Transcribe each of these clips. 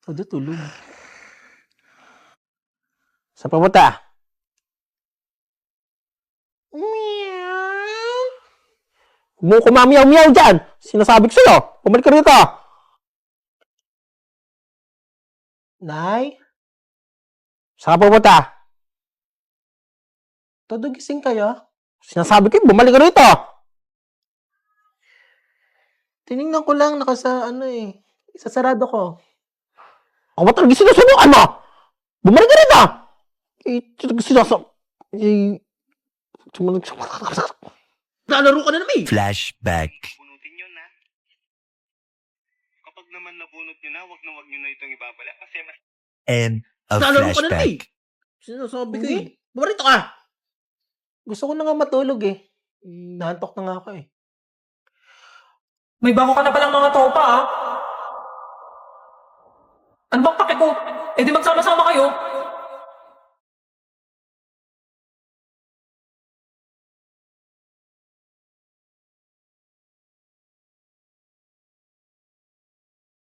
Todo tulog. Saan pumunta? Meow. Huwag mo kumamiyaw-miyaw dyan! Sinasabi ko sa'yo! Bumalik ka rito! Nay, Saan ka pumunta? todo gising kayo? Sinasabi ko, bumalik ka rito! Tinignan ko lang, isasarado ko. Ako ba talaga sinusubukan mo? Bumalik ka rito! Sinasabi... Lalaro ka na naman eh! Flashback. Bunutin yun, ha? Kapag naman nabunot nyo na wag nyo na itong ibabala kasi mas... End of Lalaro ka na naman eh! flashback. Sinasabi ko eh. Bumarito ka! Gusto ko na nga matulog eh. Nahantok na nga ako eh. May bago ka na palang mga tropa, ah. Ano bang pake ko? Eh di magsama-sama kayo.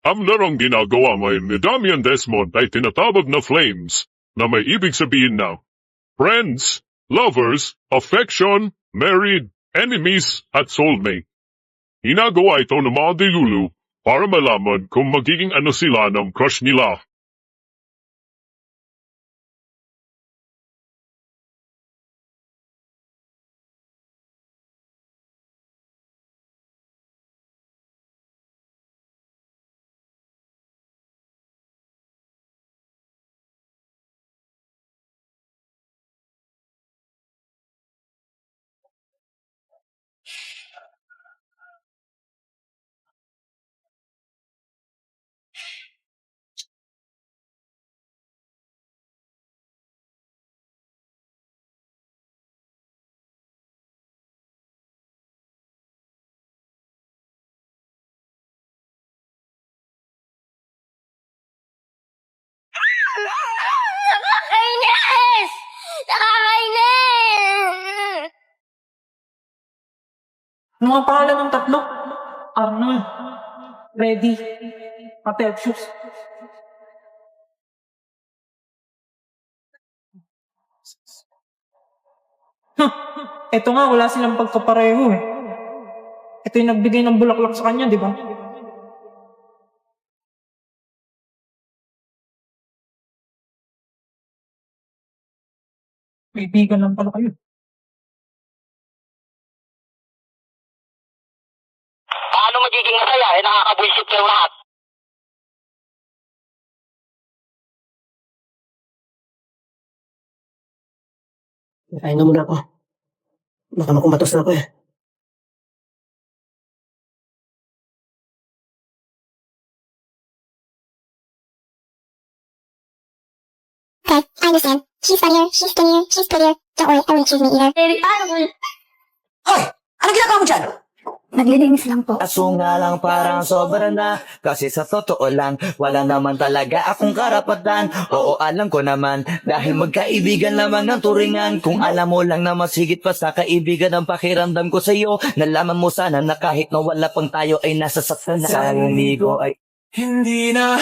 Ang larong ginagawa ngayon ni Damian Desmond ay tinatawag na flames na may ibig sabihin na friends, lovers, affection, married, enemies, at soulmate. Ginagawa ito ng mga dilulu para malaman kung magiging ano sila ng crush nila. Nakakainis! Nakakainis! Ano nga pangalan ng tatlo? Arnold. Ready. Patelsius. Eto nga, wala silang pagkapareho eh. Ito yung nagbigay ng bulaklak sa kanya, di ba? Kaibigan lang pala kayo. Paano magiging masaya? Nakakabwisit kayo lahat. Kain na muna ako. Baka makumatos na ako eh. Okay, I understand. She's funnier, she's skinnier, she's prettier. Don't worry, I wouldn't choose me either. Baby, paano? Hoy! Ano ginagawa mo dyan? Naglilinis lang po. Aso nga lang parang sobra na. Kasi sa totoo lang, wala naman talaga akong karapatan. Oo, alam ko naman, dahil magkaibigan lamang ng turingan. Kung alam mo lang na mas higit pa sa kaibigan ang pakiramdam ko sa'yo, nalaman mo sana na kahit na wala pang tayo ay nasasaktan na. Sa ligo ay hindi na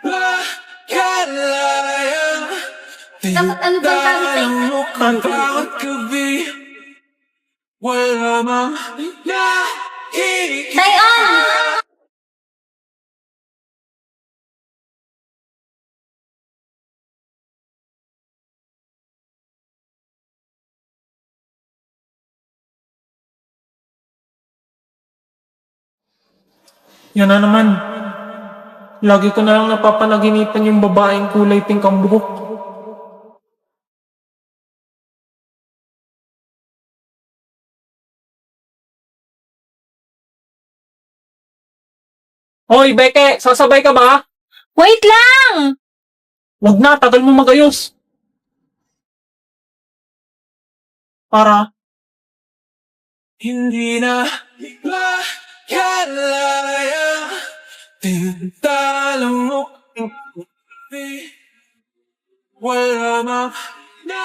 makalaya. Dapat ano ba ang Ang bawat gabi, wala mang nakikita. Dayon! Yan na naman. Lagi ko na lang napapanaginipan yung babaeng kulay pink ang buhok. Hoy, Beke! Sasabay ka ba? Wait lang! Wag na, tagal mo magayos. Para? Hindi na makalaya. Tintalong wala mang na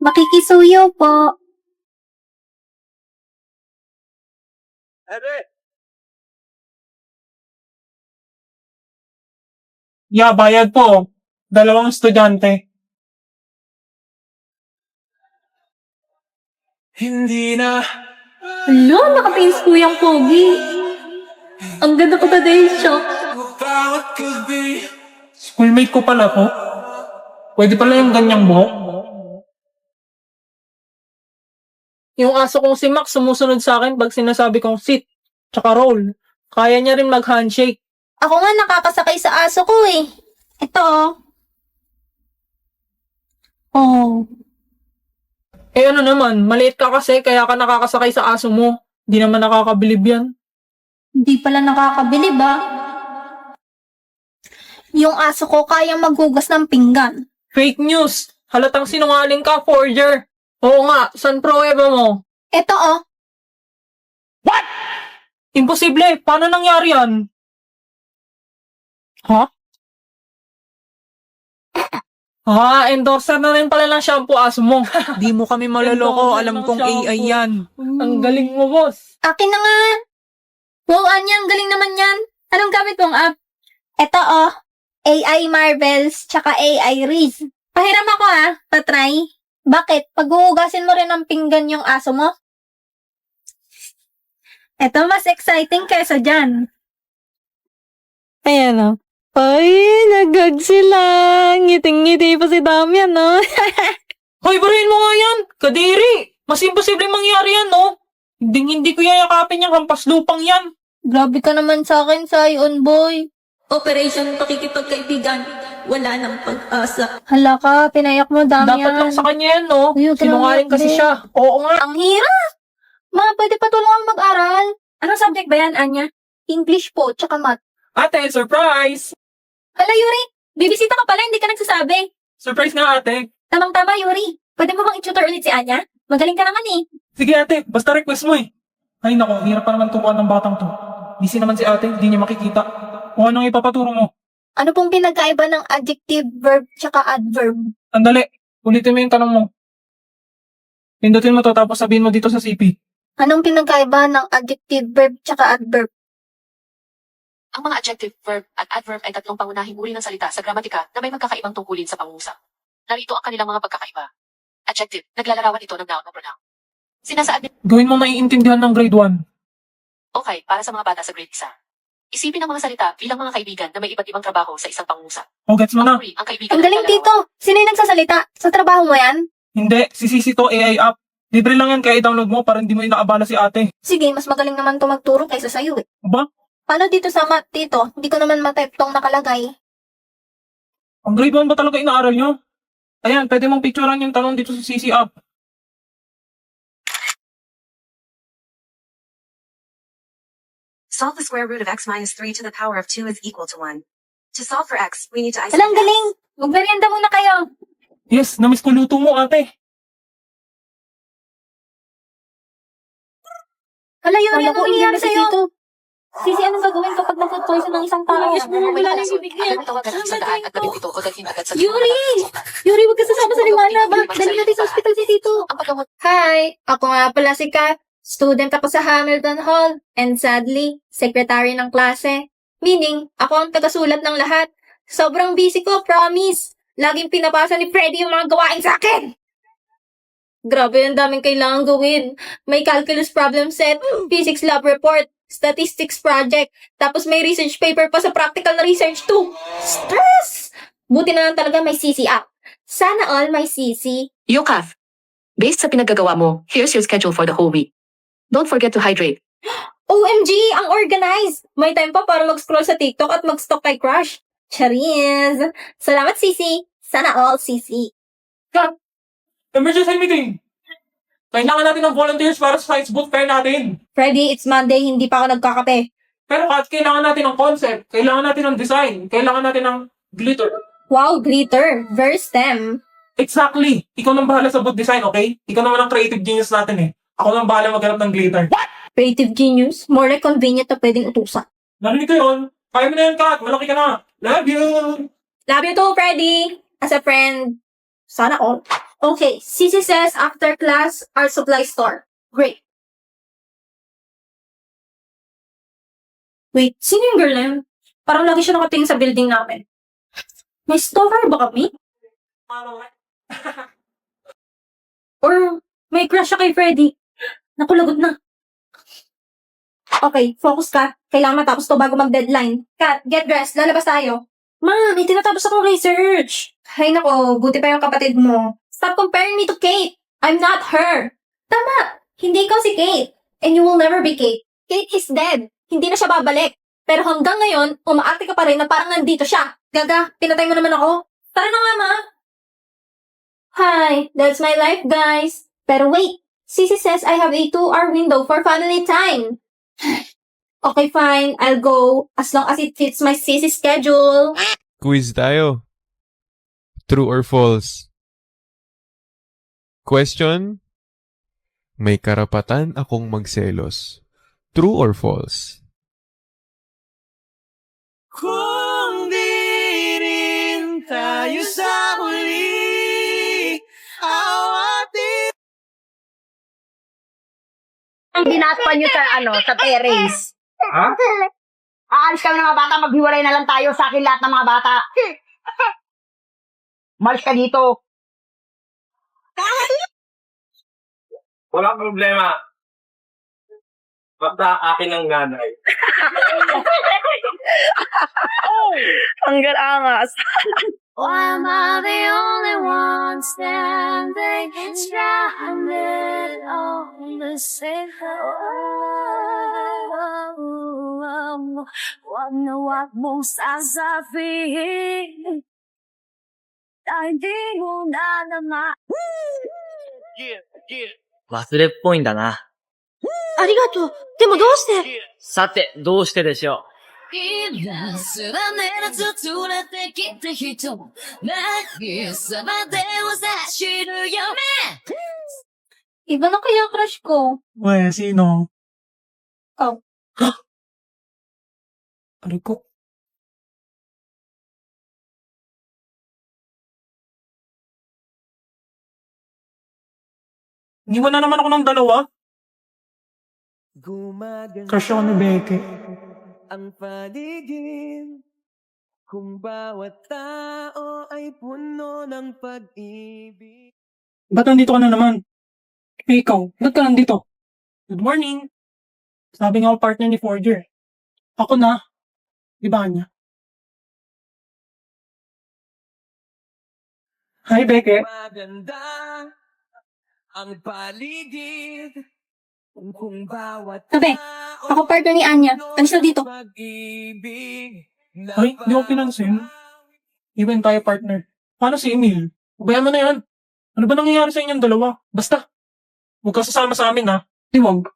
Makikisuyo po. Yeah, bayad po. 2 estudyante. Hala, nakapains kuyang pogi. Ang ganda ko today, shock. Schoolmate ko pala po. Pwede pala yung ganyang buhok. Yung aso kong si Max sumusunod sa akin pag sinasabi kong sit, tsaka roll. Kaya niya rin mag-handshake. Ako nga nakakasakay sa aso ko eh. Ito oh. Oh. Eh ano naman, maliit ka kasi kaya ka nakakasakay sa aso mo. Di naman nakakabilib yan. Hindi pala nakakabilib ah. Yung aso ko kayang maghugas ng pinggan. Fake news! Halatang sinungaling ka, forger! Oo nga, saan pruweba mo? Ito oh. Imposible! Paano nangyari yan? Ha? Endorser na rin pala ng shampoo aso mo. Di mo kami maloloko, alam kong AI yan. Ang galing mo, boss. Akin na nga. Wow, Anya, ang galing naman yan. Anong gamit mong app? Ito oh. AI Marvels, tsaka AI Riz. Pahiram ako ah, patry. Bakit? Paghuhugasin mo rin ng pinggan yung aso mo? Ito mas exciting kaysa dyan. Ayan o. Ay, nagag sila. Ngiting-ngiti pa si Damian, no? Hoy, barayin mo nga yan! Kadiri! Mas imposible mangyari yan, no? Hindi ko yayakapin yung hampas lupang yan. Grabe ka naman sa akin, Sion Boy. Operation Pakikipagkaibigan. Wala nang pag-asa. Hala ka, pinayak mo, Damian. Dapat lang sa kanya yan, no? Uy, huwag ka Sinungaling naman kasi magbe. siya. Oo nga. Ang hirap! Ma, pwede pa tulungan mag-aral. Anong subject ba yan, Anya? English po, tsaka math. Ate, surprise! Hala, Yuri! Bibisita ka pala, hindi ka nagsasabi. Surprise nga, ate. Tamang-tama, Yuri. Pwede mo bang i-tutor ulit si Anya? Magaling ka naman eh. Sige, ate. Basta request mo eh. Ay, nako. Hirap pa naman turuan ng batang to. Busy naman si ate. Hindi niya makikita. O anong ipapaturo mo? Ano pong pinagkaiba ng adjective, verb, tsaka adverb? Andali. Ulitin mo yung tanong mo. Pindutin mo to tapos sabihin mo dito sa CP. Anong pinagkaiba ng adjective, verb, tsaka adverb? Ang mga adjective, verb, at adverb ay tatlong pangunahing uri ng salita sa gramatika na may magkakaibang tungkulin sa pangungusap. Narito ang kanilang mga pagkakaiba. Adjective, naglalarawan ito ng noun o pronoun. Sinasaad ni Gawin mo naiintindihan ng grade 1. okay para sa mga bata sa grade 1. Isipin ang mga salita bilang mga kaibigan na may iba't ibang trabaho sa isang pangungusap. O, gets mo na? Ang kaibigan Ang galing, naglalarawan. Tito. Sino yung nagsasalita? Sa trabaho mo yan? Hindi. Si Sisi to AI app. Libre lang yan kaya i-download mo para hindi mo inaabala si ate. Sige, mas magaling naman to magturo kaysa sa'yo eh. Aba? Paano dito sa math, Tito? Hindi ko naman matype tong nakalagay. Ang grade 1 ba talaga inaaral nyo? Ayan, pwede mong picturean yung tanong dito sa CC app. Solve the square root of x minus 3 to the power of 2 is equal to 1. To solve for x, we need to isolate Alang galing! Magmerienda muna kayo. Yes, namiss ko luto mo ate. Hala, Yuri, Wala ano ko nangyayari intindihan sa'yo? dito. Sisi, anong gagawin kapag na-food poison ng isang tao? Yes, Wala wala na na yung bibig niya. Agad tawagan ang isang daan at gawin ito o dalhin agad sa Yuri! Yuri, huwag ka sasama sa liwanag. Dali natin sa ospital si Tito. Ang paggamot Hi! Ako nga pala si Kat. Student ako sa Hamilton Hall. And sadly, secretary ng klase. Meaning, ako ang tagasulat ng lahat. Sobrang busy ko, promise. Laging pinapasa ni Freddy yung mga gawain sa akin. Grabe, ang daming kailangan gawin. May calculus problem set, physics lab report, statistics project, tapos may research paper pa sa practical na research too. Stress! Buti na lang talaga may CC app. Sana all may CC. Yokaf, based sa pinaggagawa mo, here's your schedule for the whole week. Don't forget to hydrate. OMG! Ang organized! May time pa para mag-scroll sa TikTok at mag-stalk kay crush. Charis! Salamat, CC. Sana all CC. Kat! Emergency meeting! Kailangan natin ng volunteers para sa science boot fair natin. Freddy, it's Monday, hindi pa ako nagkakape. Pero Kat, kailangan natin ng concept, kailangan natin ng design, kailangan natin ng glitter. Wow, glitter. Very STEM. Exactly! Ikaw nang bahala sa boot design, okay? Ikaw naman ang creative genius natin eh. Ako nang bahala maghanap ng glitter. Creative genius. More like convenient na pwedeng utusan. Narinig ko yun. Kaya mo na yun, Kat. Malaki ka na. Love you! Love you too, Freddy. As a friend. Sana all. Okay, Sisi says after class, art supply store. Great. Wait, sino yung girl na yun? Parang lagi siya nakatingin sa building namin. May stalker ba kami? Or may crush siya kay Freddy? Naku, lagot na. Okay, focus ka. Kailangan matapos to bago mag-deadline. Kat, get dressed. Lalabas tayo. Ma, may tinatapos akong research. Hay nako, buti pa yung kapatid mo. Stop comparing me to Kate. I'm not her. Tama, hindi ikaw si Kate. And you will never be Kate. Kate is dead. Hindi na siya babalik. Pero hanggang ngayon, umaarte ka pa rin na parang nandito siya. Gaga, pinatay mo naman ako. Tara na nga, ma. Hi, that's my life, guys. Pero wait, Sisi says I have a 2-hour window for family time. Okay, fine. I'll go as long as it fits my Sisi schedule. Quiz tayo. True or false? Question: may karapatan akong magselos. True or false? Kung di rin tayo sa huli, awatin. Ang binaspan nyo sa terrace. Ha? Aalis kami ng mga bata, maghiwalay na lang tayo sa akin lahat ng mga bata. Malis ka dito. Walang problema. Basta akin ang nanay. Hanggang angas. Why am I the only one standing stranded on the same Wag na wag mong sasabihin na hindi mo na naman. 忘れっぽいんだな。ありがとう。でもどうして？さて、どうしてでしょう。今すらねらず連れてきた人何様でを走る夢 Iba na kaya crush ko? Uy, sino? Oh. Aray ko. Iniwan na naman ako ng dalawa. Crush ako ni Becky. Ang paligid, kung bawat tao ay puno ng pag-ibig. Ba't nandito ka na naman? Eh, ikaw, ba't ka nandito? Good morning. Sabi nga ako partner ni Forger. Ako na. Di ba kanya? Hi, Becky. Maganda ang paligid, kung bawat Tabi, ako partner ni Anya. Alis na dito. pag-ibig. Ay, di ko pinansin. Even tayo partner. Paano si Emil? Ubayan mo na yan. Ano ba nangyayari sa inyong dalawa? Basta, huwag ka sasama sa amin ha. Di wag.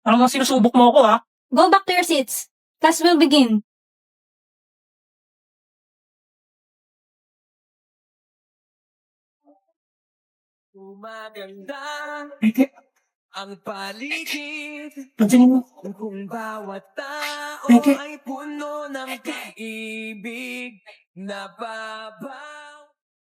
Ano nga sinusubok mo ako ha? Go back to your seats. Class will begin. Maganda Becky, ang paligid, pansinin mo. kung bawat tao Becky. ay puno ng pag-ibig. Nababaw